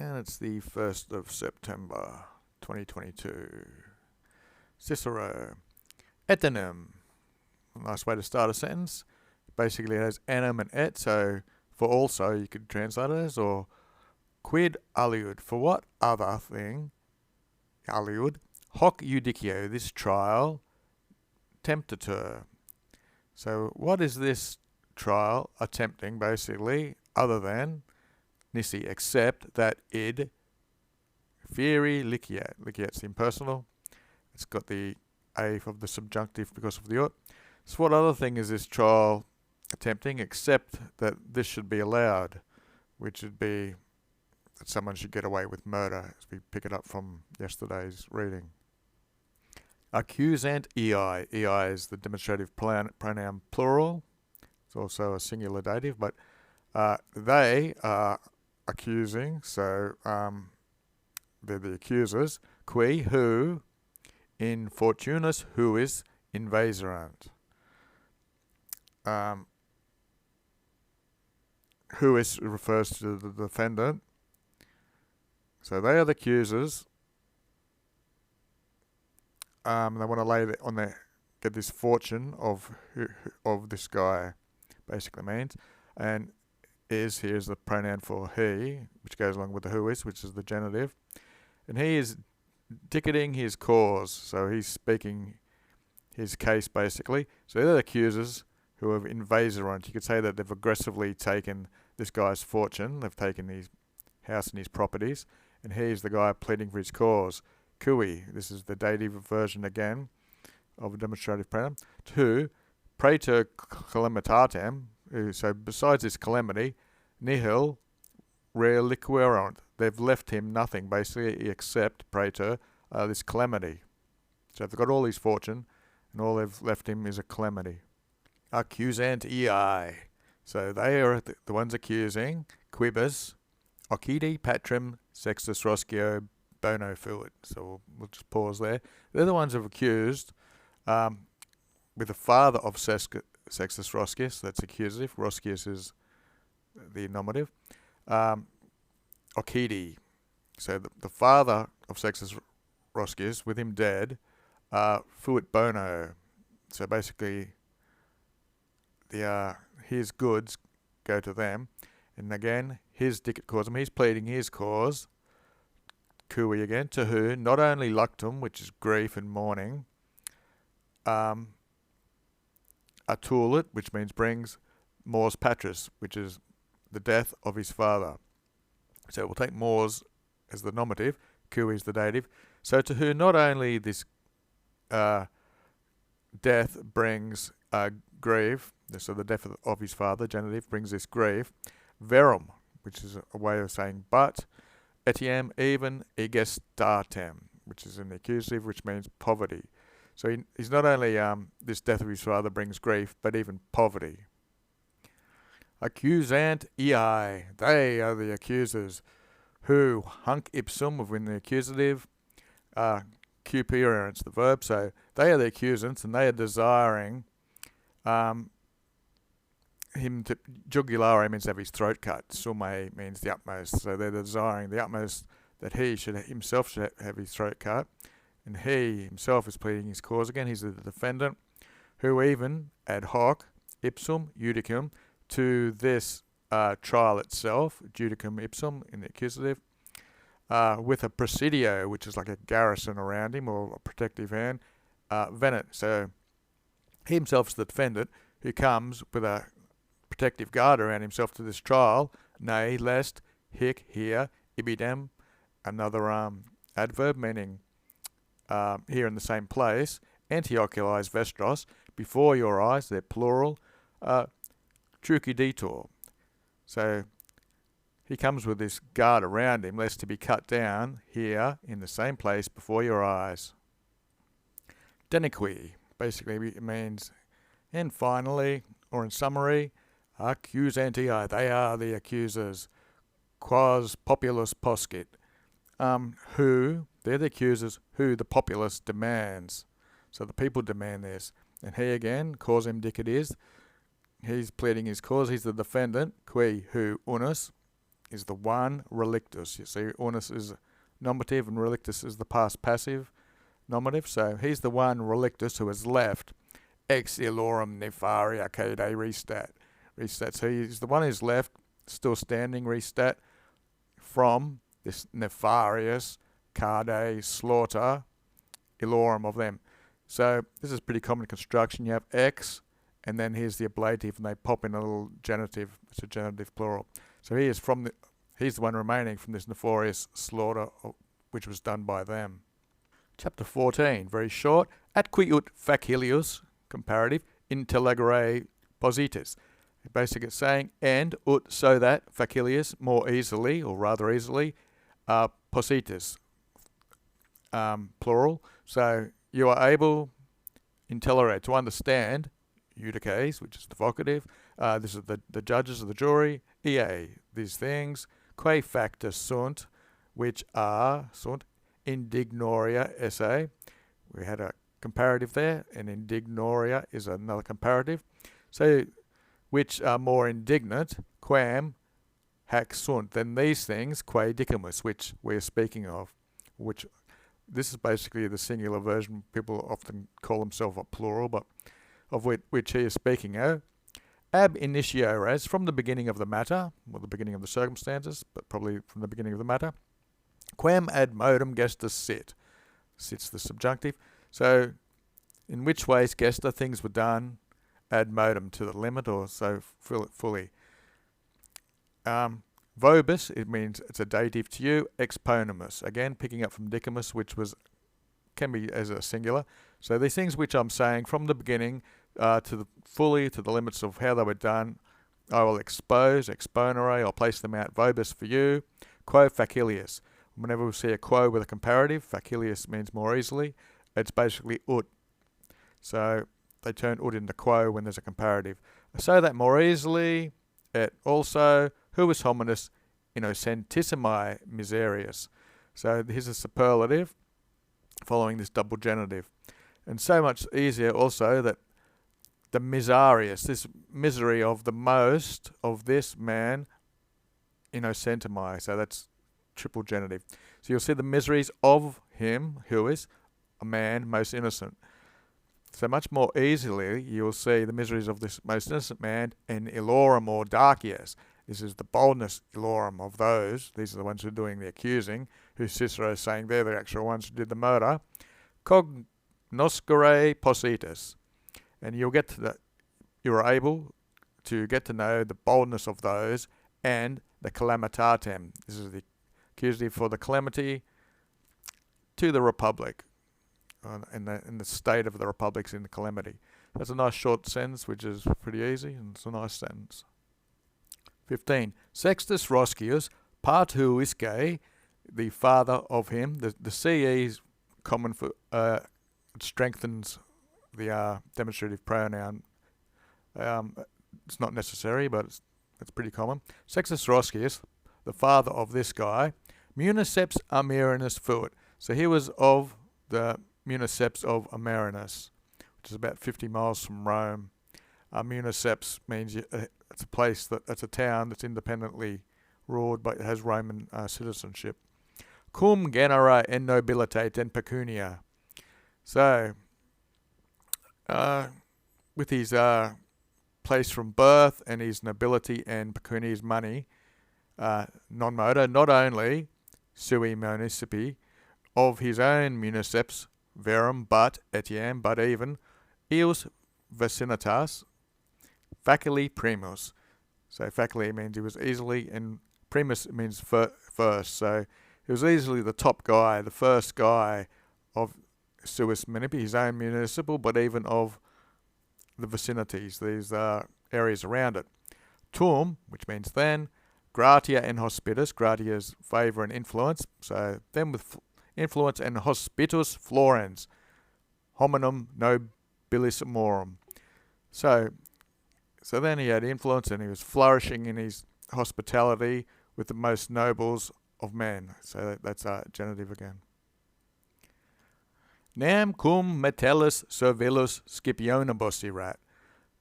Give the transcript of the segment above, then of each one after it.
And it's the 1st of September 2022. Cicero. Etenim. Nice way to start a sentence. Basically it has enim and et, so for also you could translate it as, or quid aliud, for what other thing, aliud, hoc judicio, this trial, temptatur. So what is this trial attempting, basically, other than nisi, except that id fieri liceat. Liceat's impersonal. It's got the a of the subjunctive because of the ut. So what other thing is this trial attempting, except that this should be allowed, which would be that someone should get away with murder, as we pick it up from yesterday's reading. Accusant ei. Ei is the demonstrative pronoun plural. It's also a singular dative, but they are accusing, so they're the accusers. Qui, who, infortunus huis invaserant. Huis refers to the defendant. So they are the accusers. They want to lay on their, get this fortune of this guy, basically means. And here's the pronoun for he, which goes along with the who is, which is the genitive. And he is dictating his cause, so he's speaking his case, basically. So they're the accusers who have invaserant. You could say that they've aggressively taken this guy's fortune. They've taken his house and his properties. And he's the guy pleading for his cause. Cui, this is the dative version again of a demonstrative pronoun. To, praeter calamitatem, so besides this calamity, nihil reliquerunt. They've left him nothing, basically, except praeter, this calamity. So they've got all his fortune, and all they've left him is a calamity. Accusant ei. So they are the ones accusing. Quibus, occidi patrem sextus Roscio bono fuit. So we'll just pause there. They're the ones who've accused with the father of Sextus Roscius, that's accusative. Roscius is the nominative. Occidi. So the father of Sextus Roscius, with him dead, fuit bono. So basically, his goods go to them. And again, his dicet causum, he's pleading his cause. Cui again, to who, not only luctum, which is grief and mourning, atulit, which means brings, mors patris, which is the death of his father. So we'll take mors as the nominative, cui is the dative. So to who not only this death brings grief, so the death of his father, genitive, brings this grief, verum, which is a way of saying but, etiam even egestatem, which is an accusative, which means poverty. So he's not only this death of his father brings grief, but even poverty. Accusant ei. They are the accusers. Who, hunc ipsum, within the accusative, cuperance, the verb. So they are the accusants, and they are desiring him to, jugulare means to have his throat cut. Summe means the utmost. So they're desiring the utmost that he himself should have his throat cut. And he himself is pleading his cause again. He's the defendant, who even ad hoc ipsum judicum, to this trial itself, judicum ipsum in the accusative, with a presidio, which is like a garrison around him or a protective hand, venit. So he himself is the defendant who comes with a protective guard around himself to this trial, nay, lest, hic, here, ibidem, another adverb meaning here in the same place, antioculis vestros, before your eyes, they're plural, truciditur. So he comes with this guard around him, lest to be cut down here in the same place before your eyes. Deniqui, basically it means, and finally, or in summary, accusanti ei, they are the accusers, quas populus poscit, who, they're the accusers, who the populace demands. So the people demand this. And he again, causam dicit is, he's pleading his cause, he's the defendant, qui, who, unus, is the one relictus. You see, unus is nominative and relictus is the past passive nominative. So he's the one relictus who has left ex illorum nefaria cade restat. So he's the one who's left, still standing, restat, from this nefarious cade slaughter illorum of them. So this is pretty common construction. You have ex, and then here's the ablative, and they pop in a little genitive. It's a genitive plural. So he's the one remaining from this nefarious slaughter which was done by them. Chapter 14, very short. Atqui ut facilius, comparative, intellegere positis. Basically it's saying, and ut, so that, facilius, more easily, or rather easily, positis, plural. So you are able, intellere, to understand, eudices, which is the vocative, this is the judges of the jury, ea, these things, quae facta sunt, which are, sunt, indignoria esse. We had a comparative there, and indignoria is another comparative. So, which are more indignant, quam hac sunt, than these things, quae dicamus, which we're speaking of. Which, this is basically the singular version. People often call themselves a plural, but of which he is speaking of. Ab initio res, from the beginning of the matter, or the beginning of the circumstances, but probably from the beginning of the matter. Quam ad modum gestus sit. Sit's the subjunctive. So, in which ways gesta, things were done, ad modum, to the limit, or so fully. Vobis, it means it's a dative to you. Exponenmus, again picking up from dicamus, which can be as a singular. So these things which I'm saying from the beginning to the limits of how they were done, I will expose, exponere, I'll place them out. Vobis for you. Quo facilius. Whenever we see a quo with a comparative, facilius means more easily. It's basically ut. So they turn ut into quo when there's a comparative. So that more easily, et also, huius hominis innocentissimi miserius. So here's a superlative following this double genitive. And so much easier also that the miserius, this misery of the most of this man, innocentimi. So that's triple genitive. So you'll see the miseries of him, who is a man most innocent. So much more easily you'll see the miseries of this most innocent man in illorum or darkias. This is the boldness illorum of those. These are the ones who are doing the accusing, who Cicero is saying they're the actual ones who did the murder. Cognoscere positus. And you're able to get to know the boldness of those and the calamitatem. This is the accusative for the calamity to the republic, in the state of the republic's in the calamity. That's a nice short sentence, which is pretty easy, and it's a nice sentence. 15. Sextus Roscius, partuisque, the father of him. The CE is common for, it strengthens the demonstrative pronoun. It's not necessary, but it's pretty common. Sextus Roscius, the father of this guy, municeps Amerinus fuit. So he was of the municeps of Amerinus, which is about 50 miles from Rome. Municeps means it's a place it's a town that's independently ruled, but it has Roman citizenship. Cum genera en nobilitate en pecunia. So, with his place from birth and his nobility and pecunia, his money, non modo, not only sui municipi, of his own municeps, verum, but etiam, but even, eus vicinitas, facili primus. So facili means he was easily, and primus means first. So he was easily the top guy, the first guy of suis municipi, his own municipal, but even of the vicinities, these areas around it. Tum, which means then, gratia and hospitus. Gratia is favour and influence. So then with influence and hospitus florens, hominum nobilisimorum. So then he had influence and he was flourishing in his hospitality with the most nobles of men. So that's genitive again. Nam cum metellus servilus scipionibus erat.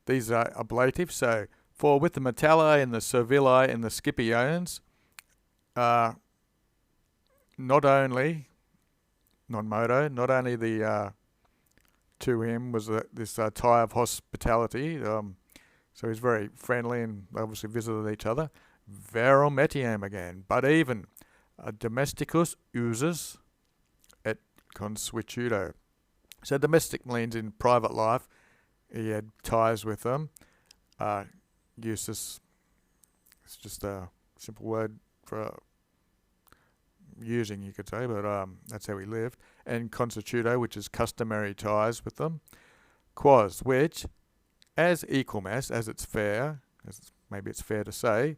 These are ablative. So for with the metalli and the servili and the scipiones, not only non-modo, not only the to him was this tie of hospitality, so he's very friendly and they obviously visited each other. Vero metiam again, but even domesticus usus et consuetudo. So domestic means in private life, he had ties with them. Usus, it's just a simple word for using, you could say, but that's how he lived. And consuetudo, which is customary ties with them. Quas, which, as equalmas, as it's fair, maybe it's fair to say,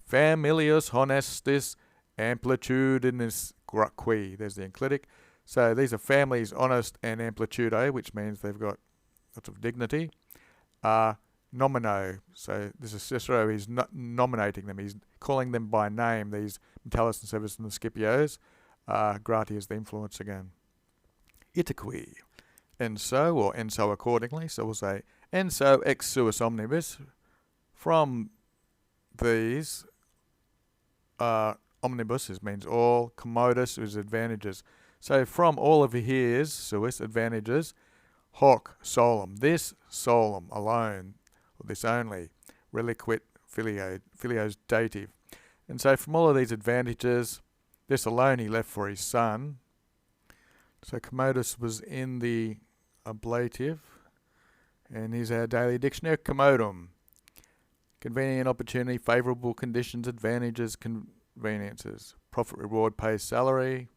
familius honestis amplitudinis qui. There's the enclitic. So these are families honest and amplitude, which means they've got lots of dignity. Nomino. So this is Cicero. He's nominating them. He's calling them by name. These Metellus and Severus and the Scipios. Gratias the influence again. Itaque. And so accordingly. So we'll say, and so ex suis omnibus. From these, omnibus means all. Commodus is advantages. So from all of his suis advantages, hoc solum, this solum alone, or this only, reliquit filio's dative. And so from all of these advantages, this alone he left for his son. So commodus was in the ablative, and here's our daily dictionary. Commodum, convenient opportunity, favourable conditions, advantages, conveniences. Profit, reward, pay, salary.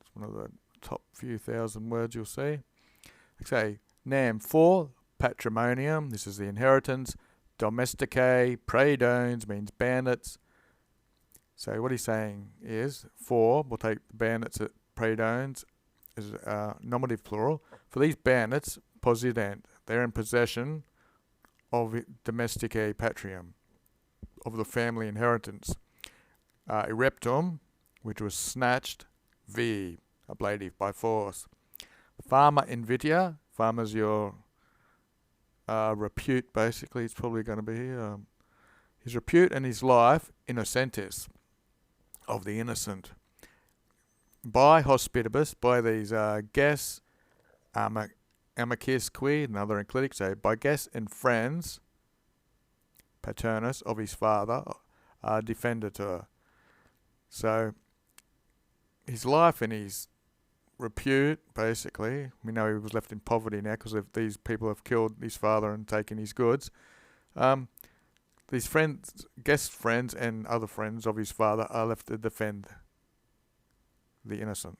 It's one of the top few thousand words you'll see. Okay, nam, for, patrimonium, this is the inheritance. Domesticae, praedones, means bandits. So what he's saying is, for, we'll take the bandits at praedones, is nominative plural. For these bandits, possident, they're in possession of domesticae patrium, of the family inheritance. Ereptum, which was snatched, v, ablative, by force. Pharma invitia, pharma's your repute, basically, it's probably going to be here. His repute and his life, innocentis, of the innocent. By hospitibus, by these guests, amicis qui, another enclitic, so by guests and friends, paternus, of his father, defenditur. So, his life and his repute, basically, we know he was left in poverty now because these people have killed his father and taken his goods. These friends, guest friends and other friends of his father are left to defend the innocent.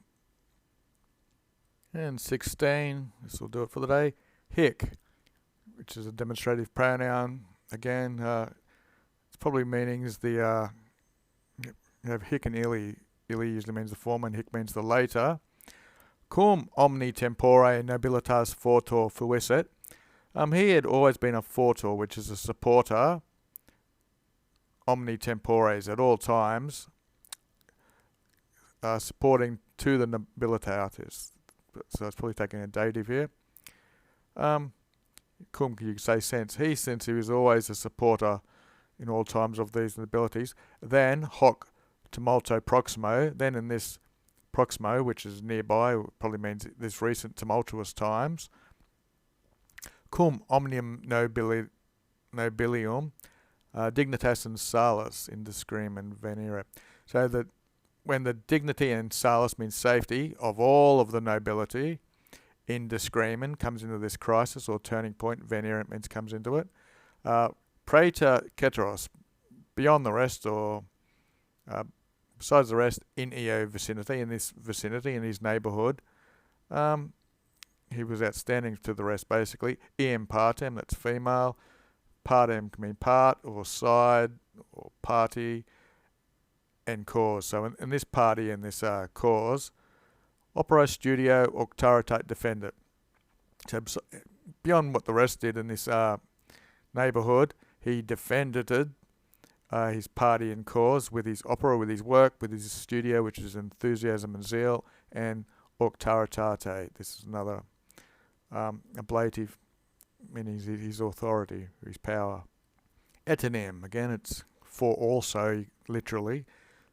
And 16, this will do it for the day. Hic, which is a demonstrative pronoun. Again, it's probably meaning is the, you have hic and illy. Illy usually means the former and hic means the later. Cum omni tempore nobilitas fortor fuisset. He had always been a fortor, which is a supporter. Omni tempores, at all times, supporting to the nobilitatis. So it's probably taking a dative here. Cum, you could say since. Since he was always a supporter in all times of these nobilities. Then, hoc tumulto proximo. Then in this proximo, which is nearby, probably means this recent tumultuous times. Cum omnium nobilium, dignitas and salus in discreem and venere. So that when the dignity and salus means safety of all of the nobility, in discremen comes into this crisis or turning point, venere means comes into it. Praeter ceteros, beyond the rest or besides the rest, in eo vicinity, in this vicinity, in his neighbourhood, he was outstanding to the rest, basically. Eam partem, that's female. Partem can mean part or side or party, and cause. So in this party and this cause, opera studio octaritate defendit. So beyond what the rest did in this neighbourhood, he defended his party and cause with his opera, with his work, with his studio, which is enthusiasm and zeal, and octaritate. This is another ablative, meaning his authority, his power. Etonym, again, it's for also, literally.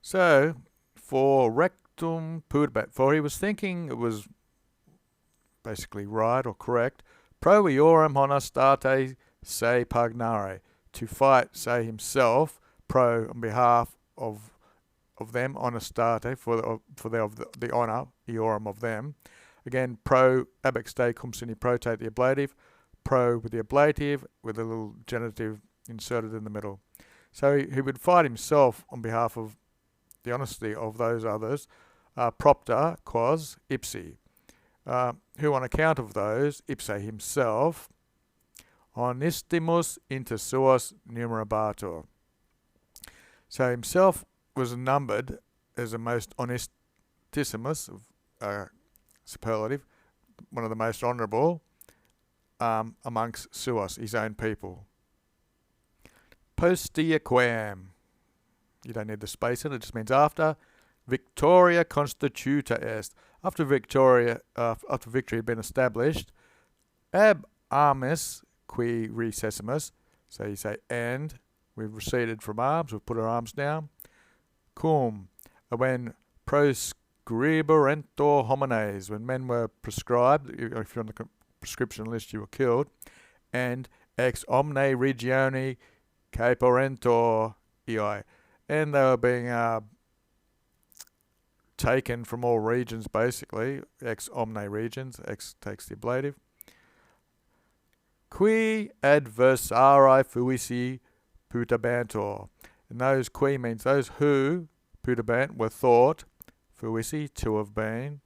So, for rectum putabat, for he was thinking it was basically right or correct, pro iorum honestate se pagnare, to fight, say himself, pro on behalf of them, honestate, for the honour, iorum of them. Again, pro abexte cum sine protate, the ablative, pro with the ablative, with a little genitive inserted in the middle. So he would fight himself on behalf of the honesty of those others, propter quas ipsi, who on account of those, ipse himself, honestimus inter suos numerabatur. So himself was numbered as the most honestissimus, superlative, one of the most honourable, amongst suos, his own people. Postea quam. You don't need the space in it, just means after. Victoria constituta est. After victory had been established, ab armis qui recessimus. So you say, and we've receded from arms, we've put our arms down. Cum, when proscriberentur homines, when men were prescribed, if you're on the prescription list, you were killed. And ex omne regioni caeporentur ioi, and they were being taken from all regions, basically. Ex omne regions, ex takes the ablative. Qui adversari fuisi putabantur. And those qui means those who, putabant, were thought, fuisi, to have been.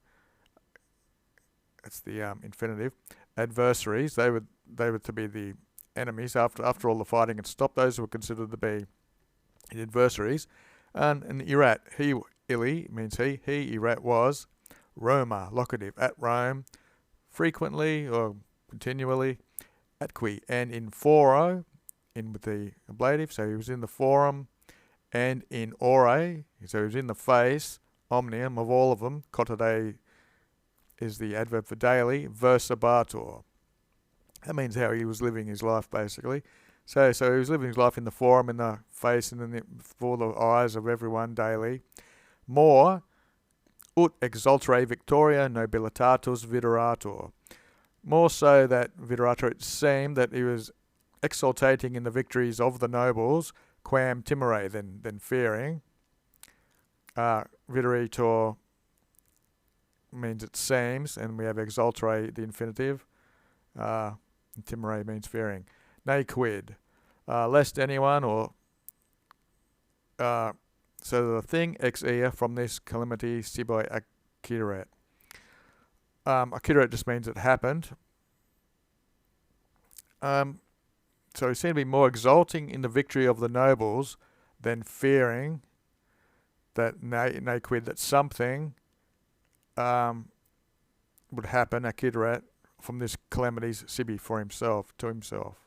That's the infinitive. Adversaries, they were to be the enemies. After all the fighting had stopped, those who were considered to be the adversaries. And erat, he, illy, means he erat was, Roma, locative, at Rome, frequently or continually, at qui, and in foro, in with the ablative, so he was in the forum, and in ore, so he was in the face, omnium, of all of them, cotide is the adverb for daily, versabatur. That means how he was living his life, basically. So he was living his life in the forum, in the face, and before the eyes of everyone daily. More, ut exultere victoria nobilitatus videratur. More so that videratur, it seemed that he was exultating in the victories of the nobles, quam timere, than fearing. Videritur means it seems, and we have exultere, the infinitive. Timere means fearing. Ne quid, lest anyone, or so the thing ex ea, from this calamity sibi acciderat. Acciderat just means it happened. So he seemed to be more exulting in the victory of the nobles than fearing that ne quid, that something would happen, acciderat, from this calamities sibi, for himself, to himself.